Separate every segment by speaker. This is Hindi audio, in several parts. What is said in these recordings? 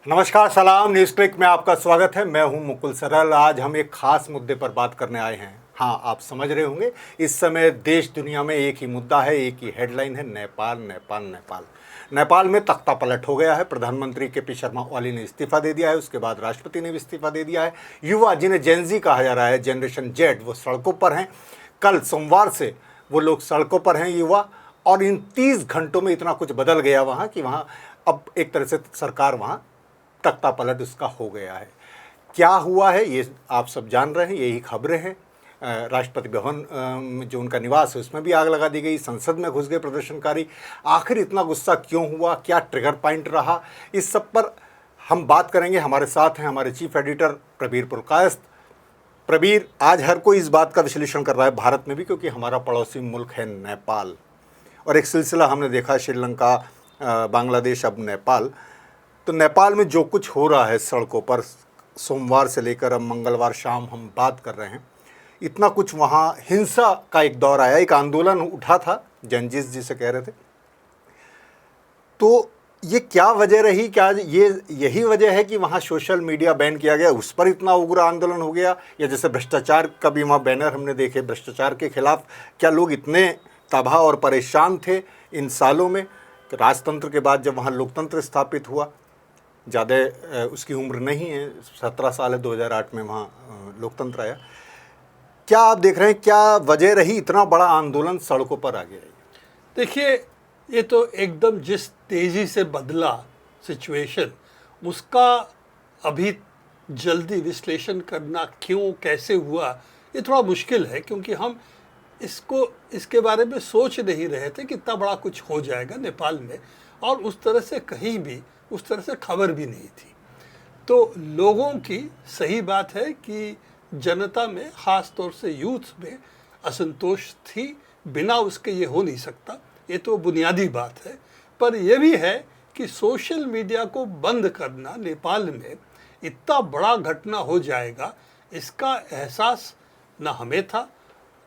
Speaker 1: नमस्कार, सलाम। न्यूज़ क्लिक में आपका स्वागत है। मैं हूं मुकुल सरल। आज हम एक खास मुद्दे पर बात करने आए हैं। हाँ, आप समझ रहे होंगे, इस समय देश दुनिया में एक ही मुद्दा है, एक ही हेडलाइन है, नेपाल नेपाल नेपाल। नेपाल में तख्ता पलट हो गया है। प्रधानमंत्री के पी शर्मा ओली ने इस्तीफा दे दिया है, उसके बाद राष्ट्रपति ने भी इस्तीफा दे दिया है। युवा, जिन्हें जेनजी कहा जा रहा है, जनरेशन जेड, वो सड़कों पर हैं। कल सोमवार से वो लोग सड़कों पर हैं, युवा। और इन 30 घंटों में इतना कुछ बदल गया वहाँ कि वहाँ अब एक तरह से सरकार वहाँ तख्ता पलट उसका हो गया है। क्या हुआ है ये आप सब जान रहे हैं, यही खबरें हैं। राष्ट्रपति भवन में जो उनका निवास है उसमें भी आग लगा दी गई, संसद में घुस गए प्रदर्शनकारी। आखिर इतना गुस्सा क्यों हुआ, क्या ट्रिगर पॉइंट रहा, इस सब पर हम बात करेंगे। हमारे साथ हैं हमारे चीफ एडिटर प्रबीर पुरकायस्थ। प्रबीर, आज हर कोई इस बात का विश्लेषण कर रहा है, भारत में भी, क्योंकि हमारा पड़ोसी मुल्क है नेपाल, और एक सिलसिला हमने देखा श्रीलंका, बांग्लादेश, अब नेपाल। तो नेपाल में जो कुछ हो रहा है सड़कों पर, सोमवार से लेकर अब मंगलवार शाम हम बात कर रहे हैं, इतना कुछ वहाँ हिंसा का एक दौर आया, एक आंदोलन उठा था, जंजिस जिसे कह रहे थे। तो ये क्या वजह रही? क्या ये यही वजह है कि वहाँ सोशल मीडिया बैन किया गया, उस पर इतना उग्र आंदोलन हो गया? या जैसे भ्रष्टाचार का भी वहाँ बैनर हमने देखे, भ्रष्टाचार के खिलाफ, क्या लोग इतने तबाह और परेशान थे इन सालों में? राजतंत्र के बाद जब वहाँ लोकतंत्र स्थापित हुआ, ज़्यादा उसकी उम्र नहीं है, 17 साल है, 2008 में वहाँ लोकतंत्र आया। क्या आप देख रहे हैं, क्या वजह रही इतना बड़ा आंदोलन सड़कों पर आ गया?
Speaker 2: देखिए, ये तो एकदम जिस तेज़ी से बदला सिचुएशन, उसका अभी जल्दी विश्लेषण करना क्यों कैसे हुआ, ये थोड़ा मुश्किल है, क्योंकि हम इसके बारे में सोच नहीं रहे थे कि इतना बड़ा कुछ हो जाएगा नेपाल में, और उस तरह से कहीं भी उस तरह से खबर भी नहीं थी। तो लोगों की सही बात है कि जनता में, ख़ास तौर से यूथ में असंतोष थी, बिना उसके ये हो नहीं सकता, ये तो बुनियादी बात है। पर यह भी है कि सोशल मीडिया को बंद करना नेपाल में इतना बड़ा घटना हो जाएगा, इसका एहसास ना हमें था,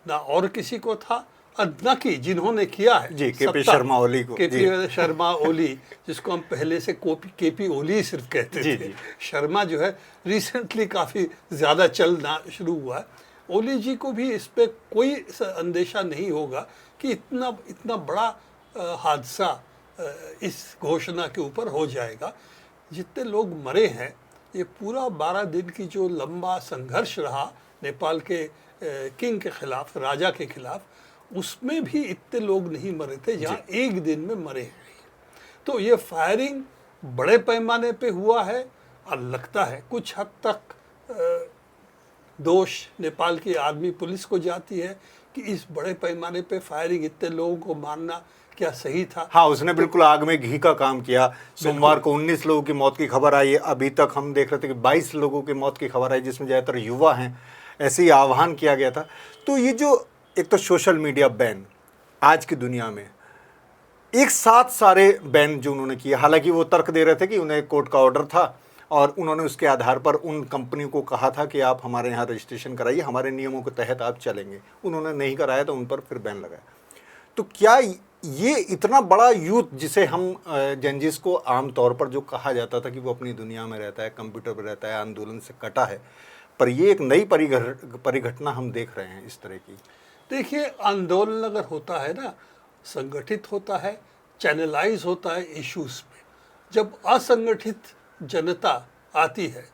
Speaker 2: ना और किसी को था, और न कि जिन्होंने किया है
Speaker 1: जी, केपी शर्मा ओली को,
Speaker 2: केपी शर्मा ओली, जिसको हम पहले से केपी ओली सिर्फ कहते थे।
Speaker 1: जी।
Speaker 2: शर्मा जो है रिसेंटली काफ़ी ज़्यादा चलना शुरू हुआ है। ओली जी को भी इस पर कोई अंदेशा नहीं होगा कि इतना बड़ा हादसा इस घोषणा के ऊपर हो जाएगा। जितने लोग मरे हैं, ये पूरा 12 दिन की जो लंबा संघर्ष रहा नेपाल के किंग के खिलाफ, राजा के खिलाफ, उसमें भी इतने लोग नहीं मरे थे जहाँ एक दिन में मरे हैं। तो ये फायरिंग बड़े पैमाने पे हुआ है, और लगता है कुछ हद तक दोष नेपाल की आर्मी पुलिस को जाती है कि इस बड़े पैमाने पे फायरिंग, इतने लोगों को मारना क्या सही था?
Speaker 1: हाँ, उसने बिल्कुल आग में घी का काम किया। सोमवार को 19 लोगों की मौत की खबर आई है। अभी तक हम देख रहे थे कि 22 लोगों की मौत की खबर आई, जिसमें ज़्यादातर युवा हैं। ऐसे ही आह्वान किया गया था। तो ये जो एक तो सोशल मीडिया बैन आज की दुनिया में, एक साथ सारे बैन जो उन्होंने किए, हालांकि वो तर्क दे रहे थे कि उन्हें कोर्ट का ऑर्डर था और उन्होंने उसके आधार पर उन कंपनियों को कहा था कि आप हमारे यहाँ रजिस्ट्रेशन कराइए, हमारे नियमों के तहत आप चलेंगे। उन्होंने नहीं कराया तो उन पर फिर बैन लगाया। तो क्या ये इतना बड़ा यूथ, जिसे हम जंजिस को आम तौर पर जो कहा जाता था कि वो अपनी दुनिया में रहता है, कंप्यूटर पर रहता है, आंदोलन से कटा है, पर ये एक नई परिघटना हम देख रहे हैं इस तरह की?
Speaker 2: देखिए, आंदोलन अगर होता है ना, संगठित होता है, चैनलाइज होता है इश्यूज पे। जब असंगठित जनता आती है,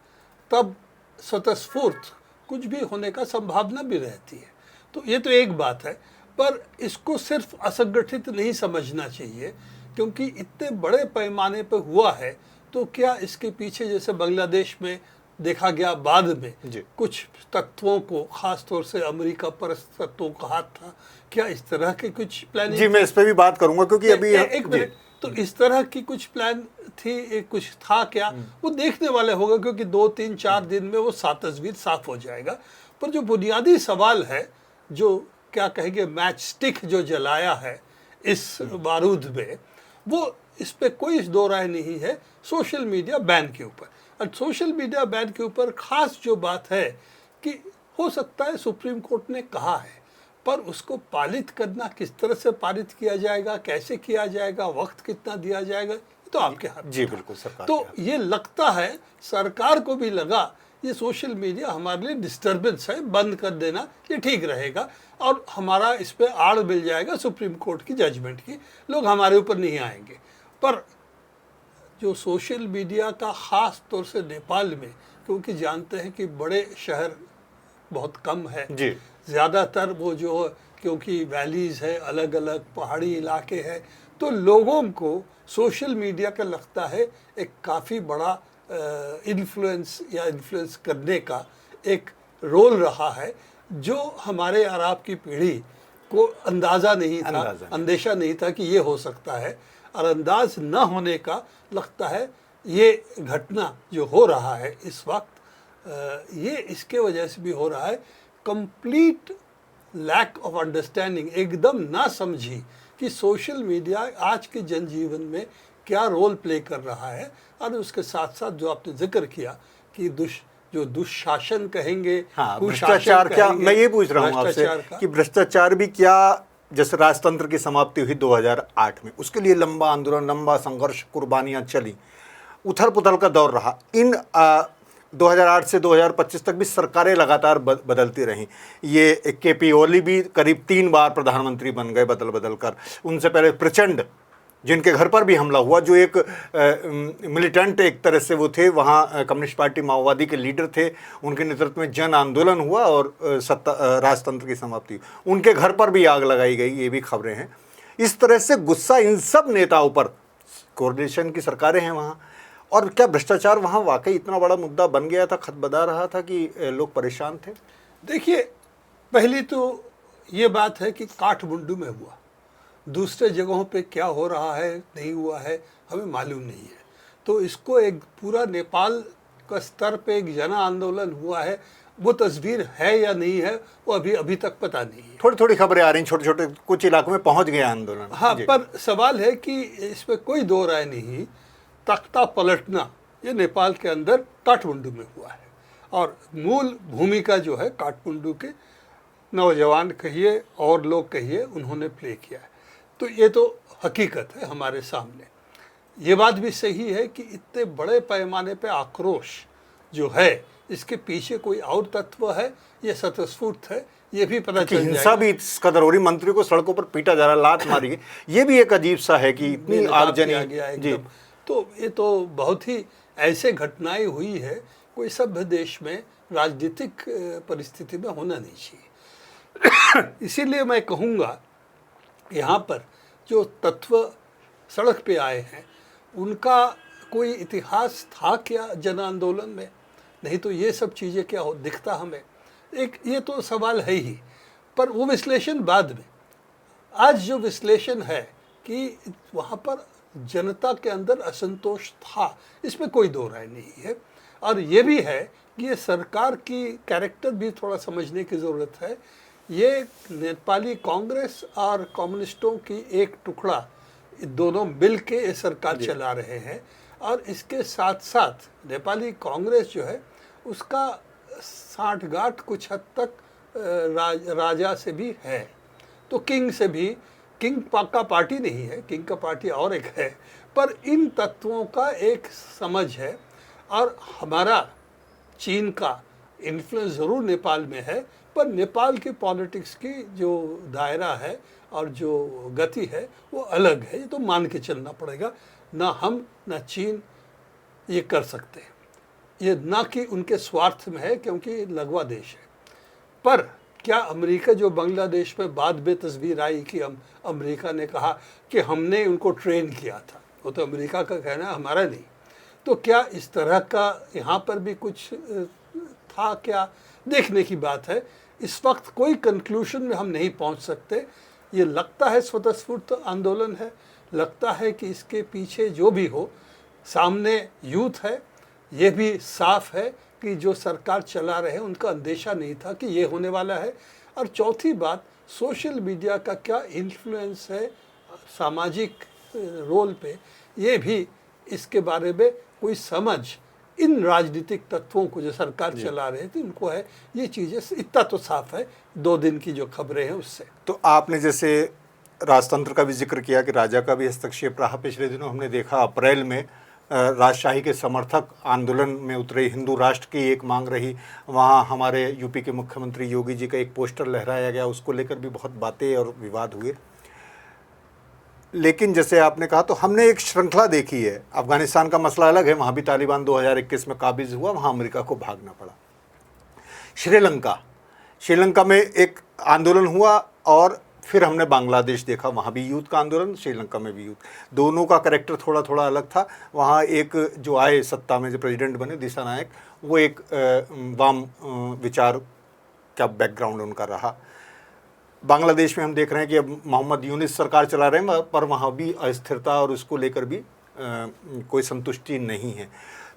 Speaker 2: तब स्वतःस्फूर्त कुछ भी होने का संभावना भी रहती है। तो ये तो एक बात है, पर इसको सिर्फ असंगठित नहीं समझना चाहिए, क्योंकि इतने बड़े पैमाने पर हुआ है। तो क्या इसके पीछे, जैसे बांग्लादेश में देखा गया बाद में, कुछ तत्वों को, खास तौर से अमेरिका परस्त तत्वों का हाथ था, क्या इस तरह के कुछ प्लानिंग?
Speaker 1: जी, मैं इस पे भी बात करूंगा, क्योंकि अभी
Speaker 2: एक मिनट, तो इस तरह की कुछ प्लान थी, कुछ था क्या, वो देखने वाले होगा, क्योंकि 2, 3, 4 दिन में वो तस्वीर साफ हो जाएगा। पर जो बुनियादी सवाल है, जो क्या कहेंगे, मैच स्टिक जो जलाया है इस बारूद में, वो इस पे कोई दो राय नहीं है, सोशल मीडिया बैन के ऊपर। और सोशल मीडिया बैन के ऊपर खास जो बात है कि हो सकता है सुप्रीम कोर्ट ने कहा है, पर उसको पालित करना, किस तरह से पालित किया जाएगा, कैसे किया जाएगा, वक्त कितना दिया जाएगा, तो आपके हाथ में
Speaker 1: जी
Speaker 2: था।
Speaker 1: बिल्कुल, सरकार
Speaker 2: तो
Speaker 1: के हाथ।
Speaker 2: ये लगता है सरकार को भी लगा ये सोशल मीडिया हमारे लिए डिस्टर्बेंस है, बंद कर देना ये ठीक रहेगा और हमारा इस पे आड़ मिल जाएगा सुप्रीम कोर्ट की जजमेंट की, लोग हमारे ऊपर नहीं आएंगे। पर जो सोशल मीडिया का ख़ास तौर से नेपाल में, क्योंकि जानते हैं कि बड़े शहर बहुत कम है,
Speaker 1: जी
Speaker 2: ज़्यादातर वो जो, क्योंकि वैलीज़ है, अलग अलग पहाड़ी इलाके हैं, तो लोगों को सोशल मीडिया का लगता है एक काफ़ी बड़ा इन्फ्लुएंस या इन्फ्लुएंस करने का एक रोल रहा है, जो हमारे और आपकी पीढ़ी को अंदाज़ा नहीं था, अंदेशा नहीं था कि ये हो सकता है। और अंदाज न होने का लगता है ये घटना जो हो रहा है इस वक्त, ये इसके वजह से भी हो रहा है, कंप्लीट लैक ऑफ अंडरस्टैंडिंग, एकदम ना समझी कि सोशल मीडिया आज के जनजीवन में क्या रोल प्ले कर रहा है। और उसके साथ साथ जो आपने जिक्र किया कि जो दुशासन कहेंगे,
Speaker 1: हाँ, भ्रष्टाचार क्या, मैं ये पूछ रहा हूँ आपसे कि भ्रष्टाचार भी क्या, जैसे राजतंत्र की समाप्ति हुई 2008 में, उसके लिए लंबा आंदोलन, लंबा संघर्ष, कुर्बानियां चली, उथल पुथल का दौर रहा। इन 2008 से 2025 तक भी सरकारें लगातार बदलती रहीं। ये केपी ओली भी करीब 3 बार प्रधानमंत्री बन गए बदल बदल कर। उनसे पहले प्रचंड, जिनके घर पर भी हमला हुआ, जो एक मिलिटेंट एक तरह से वो थे, वहाँ कम्युनिस्ट पार्टी माओवादी के लीडर थे, उनके नेतृत्व में जन आंदोलन हुआ और राजतंत्र की समाप्ति। उनके घर पर भी आग लगाई गई, ये भी खबरें हैं। इस तरह से गुस्सा इन सब नेताओं पर, कोऑर्डिनेशन की सरकारें हैं वहाँ, और क्या भ्रष्टाचार वहाँ वाकई इतना बड़ा मुद्दा बन गया था, खत बदा रहा था कि लोग परेशान थे?
Speaker 2: देखिए, पहली तो ये बात है कि काठमांडू में हुआ, दूसरे जगहों पे क्या हो रहा है नहीं हुआ है हमें मालूम नहीं है। तो इसको एक पूरा नेपाल का स्तर पे एक जन आंदोलन हुआ है, वो तस्वीर है या नहीं है वो अभी तक पता नहीं है।
Speaker 1: थोड़ी थोड़ी खबरें आ रही हैं, छोटे छोटे कुछ इलाकों में पहुंच गया आंदोलन।
Speaker 2: हाँ, पर सवाल है कि इसमें कोई दो राय नहीं, तख्ता पलटना ये नेपाल के अंदर काठमांडू में हुआ है, और मूल भूमिका जो है काठमांडू के नौजवान कहिए और लोग कहिए उन्होंने प्ले किया है। तो ये तो हकीकत है हमारे सामने। ये बात भी सही है कि इतने बड़े पैमाने पे आक्रोश जो है, इसके पीछे कोई और तत्व है, ये स्वतःस्फूर्त है, ये भी पता चल जाएगा।
Speaker 1: हिंसा भी इस कदर हो रही, मंत्री को सड़कों पर पीटा जा रहा, लात मारी गई, ये भी एक अजीब सा है कि इतनी आगजनी। जी,
Speaker 2: तो ये तो बहुत ही ऐसे घटनाएं हुई है, कोई सभ्य देश में राजनीतिक परिस्थिति में होना नहीं चाहिए। इसीलिए मैं कहूँगा यहाँ पर जो तत्व सड़क पे आए हैं उनका कोई इतिहास था क्या जन आंदोलन में? नहीं तो ये सब चीज़ें क्या हो दिखता हमें, एक ये तो सवाल है ही। पर वो विश्लेषण बाद में, आज जो विश्लेषण है कि वहाँ पर जनता के अंदर असंतोष था, इसमें कोई दो राय नहीं है। और ये भी है कि ये सरकार की कैरेक्टर भी थोड़ा समझने की ज़रूरत है। ये नेपाली कांग्रेस और कम्युनिस्टों की एक टुकड़ा, दोनों मिल के ये सरकार चला रहे हैं, और इसके साथ साथ नेपाली कांग्रेस जो है उसका साठगांठ कुछ हद तक राजा से भी है, तो किंग से भी, किंग का पार्टी नहीं है, किंग का पार्टी और एक है, पर इन तत्वों का एक समझ है। और हमारा चीन का इन्फ्लुएंस ज़रूर नेपाल में है, पर नेपाल की पॉलिटिक्स की जो दायरा है और जो गति है वो अलग है, ये तो मान के चलना पड़ेगा। ना हम ना चीन ये कर सकते, ये ना कि उनके स्वार्थ में है क्योंकि लगवा देश है। पर क्या अमेरिका, जो बांग्लादेश में बाद में तस्वीर आई कि अमेरिका ने कहा कि हमने उनको ट्रेन किया था, वो तो अमेरिका का कहना है, हमारा नहीं। तो क्या इस तरह का यहाँ पर भी कुछ था क्या, देखने की बात है। इस वक्त कोई कंक्लूजन में हम नहीं पहुँच सकते। ये लगता है स्वतःस्फूर्त आंदोलन है, लगता है कि इसके पीछे जो भी हो, सामने यूथ है, ये भी साफ है कि जो सरकार चला रहे उनका अंदेशा नहीं था कि ये होने वाला है। और चौथी बात, सोशल मीडिया का क्या इन्फ्लुएंस है सामाजिक रोल पे, ये भी इसके बारे में कोई समझ इन राजनीतिक तत्वों को जो सरकार चला रहे थे उनको है। ये चीज़ें इतना तो साफ है 2 दिन की जो खबरें हैं उससे।
Speaker 1: तो आपने जैसे राजतंत्र का भी जिक्र किया कि राजा का भी हस्तक्षेप रहा। पिछले दिनों हमने देखा अप्रैल में राजशाही के समर्थक आंदोलन में उतरे, हिंदू राष्ट्र की एक मांग रही। वहाँ हमारे यूपी के मुख्यमंत्री योगी जी का एक पोस्टर लहराया गया, उसको लेकर भी बहुत बातें और विवाद हुए। लेकिन जैसे आपने कहा, तो हमने एक श्रृंखला देखी है। अफगानिस्तान का मसला अलग है, वहाँ भी तालिबान 2021 में काबिज हुआ, वहाँ अमेरिका को भागना पड़ा। श्रीलंका में एक आंदोलन हुआ और फिर हमने बांग्लादेश देखा, वहाँ भी यूथ का आंदोलन, श्रीलंका में भी यूथ। दोनों का कैरेक्टर थोड़ा थोड़ा अलग था। वहाँ एक जो आए सत्ता में, जो प्रेसिडेंट बने दिशा नायक, वो एक वाम विचार का बैकग्राउंड उनका रहा। बांग्लादेश में हम देख रहे हैं कि अब मोहम्मद यूनिस सरकार चला रहे हैं, पर वहाँ भी अस्थिरता और उसको लेकर भी कोई संतुष्टि नहीं है।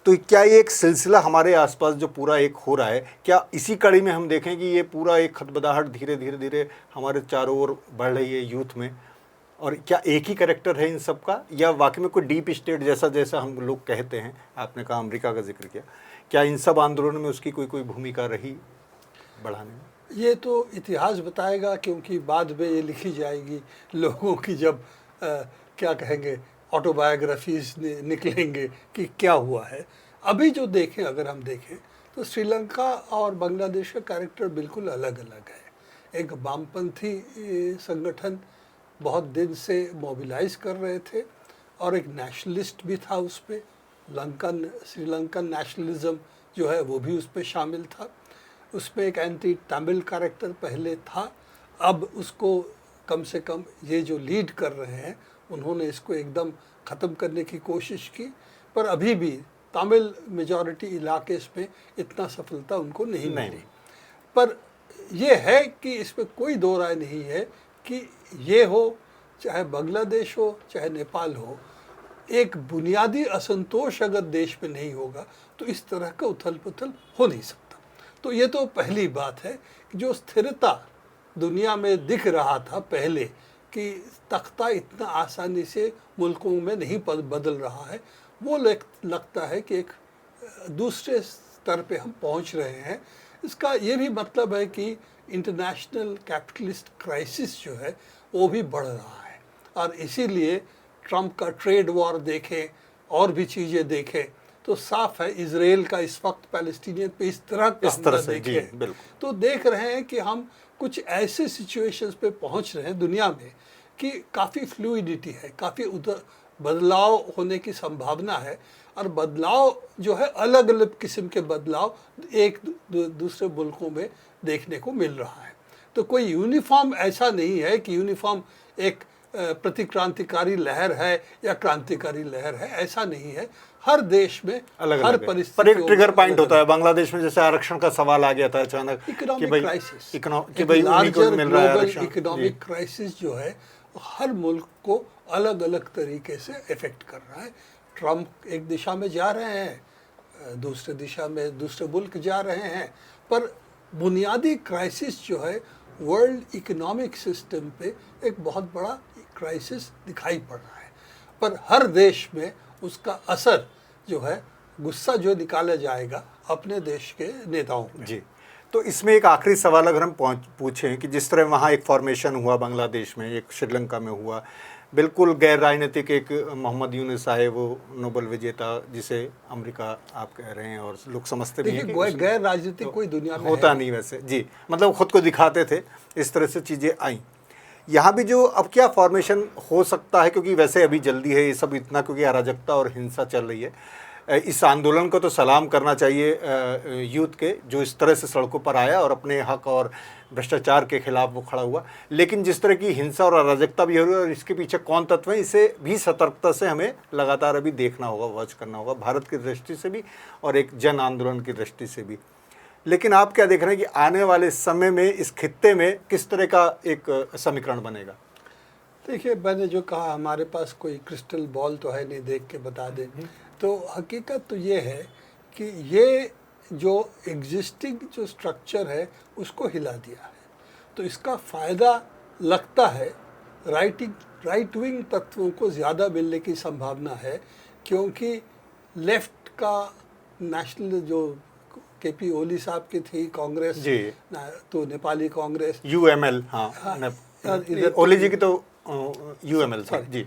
Speaker 1: तो क्या ये एक सिलसिला हमारे आसपास जो पूरा एक हो रहा है, क्या इसी कड़ी में हम देखें कि ये पूरा एक खतबदाहट धीरे धीरे हमारे चारों ओर बढ़ रही है यूथ में? और क्या एक ही कैरेक्टर है इन सब का, या वाकई में कोई डीप स्टेट जैसा हम लोग कहते हैं? आपने कहा अमेरिका का जिक्र किया, क्या इन सब आंदोलनों में उसकी कोई भूमिका रही बढ़ाने में?
Speaker 2: ये तो इतिहास बताएगा, क्योंकि बाद में ये लिखी जाएगी लोगों की, जब क्या कहेंगे, ऑटोबायोग्राफीज निकलेंगे कि क्या हुआ है। अभी जो देखें, अगर हम देखें तो श्रीलंका और बांग्लादेश का कैरेक्टर बिल्कुल अलग अलग है। एक वामपंथी संगठन बहुत दिन से मोबिलाइज कर रहे थे, और एक नेशनलिस्ट भी था उस पर। श्रीलंकन नेशनलिज्म जो है वो भी उस पर शामिल था। उसमें एक एंटी तमिल कैरेक्टर पहले था, अब उसको कम से कम ये जो लीड कर रहे हैं उन्होंने इसको एकदम ख़त्म करने की कोशिश की, पर अभी भी तमिल मेजॉरिटी इलाके में इतना सफलता उनको नहीं मिली। पर यह है कि इसमें कोई दो राय नहीं है कि ये हो, चाहे बांग्लादेश हो चाहे नेपाल हो, एक बुनियादी असंतोष अगर देश में नहीं होगा तो इस तरह का उथल पुथल हो नहीं सकता। तो ये तो पहली बात है कि जो स्थिरता दुनिया में दिख रहा था पहले, कि तख्ता इतना आसानी से मुल्कों में नहीं बदल रहा है, वो लगता है कि एक दूसरे स्तर पे हम पहुंच रहे हैं। इसका ये भी मतलब है कि इंटरनेशनल कैपिटलिस्ट क्राइसिस जो है वो भी बढ़ रहा है, और इसीलिए ट्रंप का ट्रेड वॉर देखें और भी चीज़ें देखें तो साफ है इजराइल का इस वक्त पैलेस्टीनियन पे इस तरह से देखें तो देख रहे हैं कि हम कुछ ऐसे सिचुएशंस पे पहुंच रहे हैं दुनिया में कि काफ़ी फ्लूइडिटी है, काफ़ी बदलाव होने की संभावना है, और बदलाव जो है अलग अलग किस्म के बदलाव एक दूसरे मुल्कों में देखने को मिल रहा है। तो कोई यूनिफॉर्म ऐसा नहीं है कि यूनिफॉर्म एक प्रतिक्रांतिकारी लहर है या क्रांतिकारी लहर है, ऐसा नहीं है। हर देश में
Speaker 1: अलग
Speaker 2: हर
Speaker 1: परिस्थिति पर एक ट्रिगर पॉइंट होता है। बांग्लादेश में जैसे आरक्षण का सवाल आ गया था अचानक कि भाई
Speaker 2: इकोनॉमिक क्राइसिस जो है हर मुल्क को अलग अलग तरीके से इफेक्ट कर रहा है। ट्रम्प एक दिशा में जा रहे हैं, दूसरे दिशा में दूसरे मुल्क जा रहे हैं, पर बुनियादी क्राइसिस जो है वर्ल्ड इकोनॉमिक सिस्टम पे एक बहुत बड़ा क्राइसिस दिखाई पड़ रहा है। पर हर देश में उसका असर जो है, गुस्सा जो निकाला जाएगा अपने देश के नेताओं में।
Speaker 1: जी, तो इसमें एक आखिरी सवाल अगर हम पूछें कि जिस तरह वहाँ एक फॉर्मेशन हुआ बांग्लादेश में, एक श्रीलंका में हुआ, बिल्कुल गैर राजनीतिक एक मोहम्मद यूनुस आए, वो नोबेल विजेता जिसे अमेरिका आप कह रहे हैं और लोग समझते भी हैं कि
Speaker 2: गैर राजनीतिक तो कोई दुनिया में
Speaker 1: होता नहीं वैसे। जी, मतलब खुद को दिखाते थे, इस तरह से चीज़ें आई। यहाँ भी जो अब क्या फॉर्मेशन हो सकता है, क्योंकि वैसे अभी जल्दी है ये सब इतना, क्योंकि अराजकता और हिंसा चल रही है। इस आंदोलन को तो सलाम करना चाहिए यूथ के, जो इस तरह से सड़कों पर आया और अपने हक और भ्रष्टाचार के खिलाफ वो खड़ा हुआ। लेकिन जिस तरह की हिंसा और अराजकता भी हो रही है और इसके पीछे कौन तत्व है, इसे भी सतर्कता से हमें लगातार अभी देखना होगा, वॉच करना होगा, भारत की दृष्टि से भी और एक जन आंदोलन की दृष्टि से भी। लेकिन आप क्या देख रहे हैं कि आने वाले समय में इस खित्ते में किस तरह का एक समीकरण बनेगा?
Speaker 2: देखिए, मैंने जो कहा हमारे पास कोई क्रिस्टल बॉल तो है नहीं देख के बता दे, तो हकीकत तो ये है कि ये जो एग्जिस्टिंग जो स्ट्रक्चर है उसको हिला दिया है। तो इसका फ़ायदा लगता है राइट विंग तत्वों को ज़्यादा मिलने की संभावना है, क्योंकि लेफ़्ट का नेशनल जो केपी ओली साहब की थी कांग्रेस, तो नेपाली कांग्रेस
Speaker 1: UML, हाँ, ओली जी की तो यूएमएल था जी,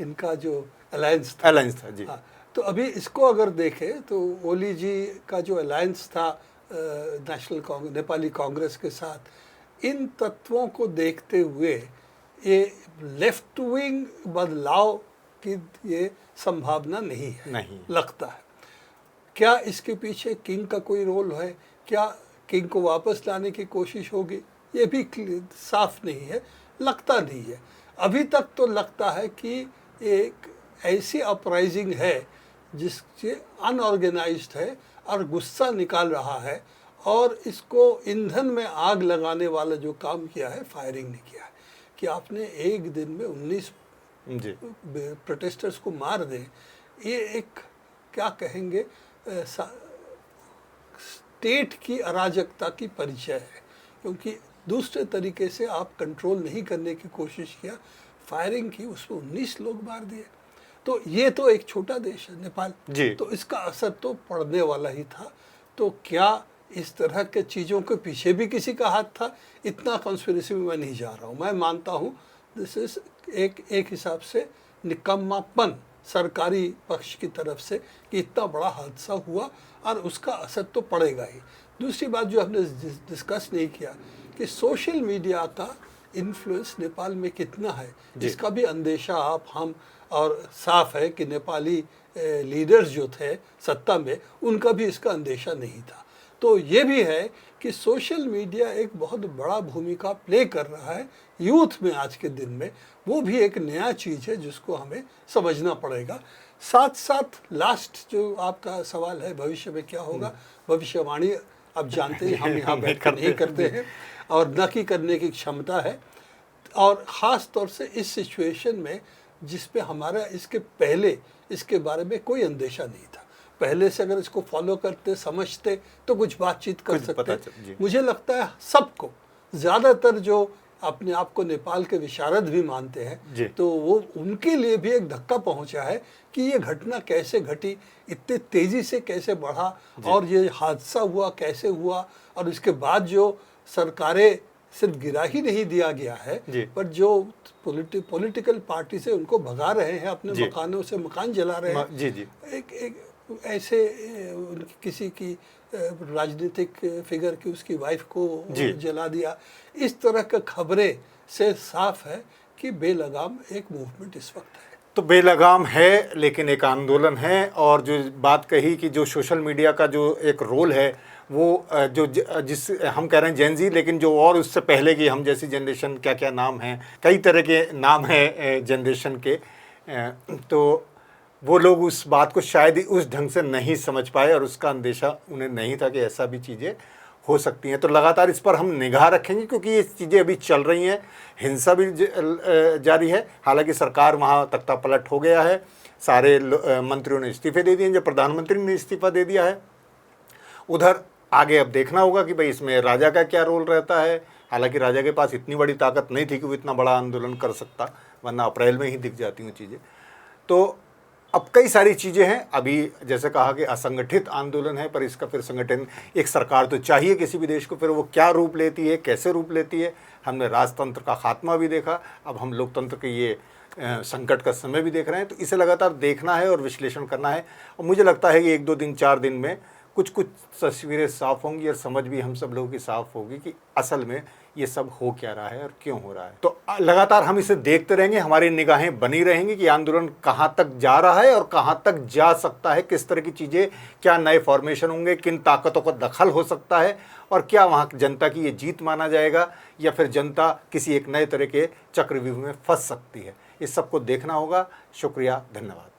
Speaker 2: इनका जो अलायंस था,
Speaker 1: अलायंस था जी।
Speaker 2: हाँ, तो अभी इसको अगर देखें तो ओली जी का जो अलायंस था नेशनल कांग्रेस, नेपाली कांग्रेस के साथ, इन तत्वों को देखते हुए ये लेफ्ट विंग बदलाव की ये संभावना नहीं है,
Speaker 1: नहीं।
Speaker 2: लगता है। क्या इसके पीछे किंग का कोई रोल है? क्या किंग को वापस लाने की कोशिश होगी? ये भी साफ नहीं है, लगता नहीं है। अभी तक तो लगता है कि एक ऐसी अपराइजिंग है जिससे अनऑर्गेनाइज्ड है और गुस्सा निकाल रहा है, और इसको ईंधन में आग लगाने वाला जो काम किया है, फायरिंग नहीं किया है। कि आपने एक दिन में 19
Speaker 1: जी
Speaker 2: प्रोटेस्टर्स को मार दें, ये एक क्या कहेंगे, स्टेट की अराजकता की परिचय है। क्योंकि दूसरे तरीके से आप कंट्रोल नहीं करने की कोशिश किया, फायरिंग की, उसमें 19 लोग मार दिए। तो ये तो एक छोटा देश है नेपाल
Speaker 1: जी।
Speaker 2: तो इसका असर तो पड़ने वाला ही था। तो क्या इस तरह के चीज़ों के पीछे भी किसी का हाथ था? इतना कॉन्स्पिरेसी में मैं नहीं जा रहा हूँ। मैं मानता हूँ दिस इज एक हिसाब से निकम्मापन सरकारी पक्ष की तरफ से कि इतना बड़ा हादसा हुआ और उसका असर तो पड़ेगा ही। दूसरी बात जो हमने डिस्कस नहीं किया कि सोशल मीडिया का इन्फ्लुएंस नेपाल में कितना है, इसका भी अंदेशा आप, हम, और साफ है कि नेपाली लीडर्स जो थे सत्ता में, उनका भी इसका अंदेशा नहीं था। तो ये भी है कि सोशल मीडिया एक बहुत बड़ा भूमिका प्ले कर रहा है यूथ में आज के दिन में। वो भी एक नया चीज़ है जिसको हमें समझना पड़ेगा। साथ साथ लास्ट जो आपका सवाल है, भविष्य में क्या होगा, भविष्यवाणी आप जानते हैं हम यहाँ बैठ कर नहीं करते हैं और न की करने की क्षमता है। और ख़ास तौर से इस सिचुएशन में जिस पे हमारा इसके पहले इसके बारे में कोई अंदेशा नहीं था, पहले से अगर इसको फॉलो करते, समझते तो कुछ बातचीत कर सकते। मुझे लगता है सबको, ज़्यादातर जो अपने आप को नेपाल के विशारद भी मानते हैं, तो वो उनके लिए भी एक धक्का पहुंचा है कि ये घटना कैसे घटी, इतने तेज़ी से कैसे बढ़ा, और ये हादसा हुआ कैसे हुआ, और इसके बाद जो सरकारें सिर्फ गिरा ही नहीं दिया गया है, पर जो पॉलिटिकल पार्टी से उनको भगा रहे हैं, अपने मकानों से मकान जला रहे हैं। एक ऐसे किसी की राजनीतिक फिगर की उसकी वाइफ को जला दिया, इस तरह का खबरें से साफ है कि बेलगाम एक मूवमेंट इस वक्त है।
Speaker 1: तो बेलगाम है, लेकिन एक आंदोलन है। और जो बात कही कि जो सोशल मीडिया का जो एक रोल है, वो जो जिस हम कह रहे हैं जेनजी, लेकिन जो और उससे पहले की हम जैसी जनरेशन, क्या क्या नाम हैं, कई तरह के नाम हैं जनरेशन के, तो वो लोग उस बात को शायद ही उस ढंग से नहीं समझ पाए और उसका अंदेशा उन्हें नहीं था कि ऐसा भी चीज़ें हो सकती हैं। तो लगातार इस पर हम निगाह रखेंगे क्योंकि ये चीज़ें अभी चल रही हैं, हिंसा भी जारी है। हालांकि सरकार वहाँ तख्ता पलट हो गया है, सारे मंत्रियों ने इस्तीफे दे दिए, जब प्रधानमंत्री ने इस्तीफा दे दिया है। उधर आगे अब देखना होगा कि भाई इसमें राजा का क्या रोल रहता है। हालांकि राजा के पास इतनी बड़ी ताकत नहीं थी कि वो इतना बड़ा आंदोलन कर सकता, वरना अप्रैल में ही दिख जाती हैं चीज़ें। तो अब कई सारी चीज़ें हैं। अभी जैसे कहा कि असंगठित आंदोलन है, पर इसका फिर संगठन, एक सरकार तो चाहिए किसी भी देश को, फिर वो क्या रूप लेती है, कैसे रूप लेती है। हमने राजतंत्र का खात्मा भी देखा, अब हम लोकतंत्र के ये संकट का समय भी देख रहे हैं। तो इसे लगातार देखना है और विश्लेषण करना है। और मुझे लगता है कि 1-2 दिन 4 दिन में कुछ तस्वीरें साफ होंगी और समझ भी हम सब लोगों की साफ होगी कि असल में ये सब हो क्या रहा है और क्यों हो रहा है। तो लगातार हम इसे देखते रहेंगे, हमारी निगाहें बनी रहेंगी कि आंदोलन कहाँ तक जा रहा है और कहाँ तक जा सकता है, किस तरह की चीज़ें, क्या नए फॉर्मेशन होंगे, किन ताकतों का दखल हो सकता है, और क्या वहाँ जनता की ये जीत माना जाएगा या फिर जनता किसी एक नए तरह के चक्रव्यूह में फंस सकती है। इस सबको देखना होगा। शुक्रिया, धन्यवाद।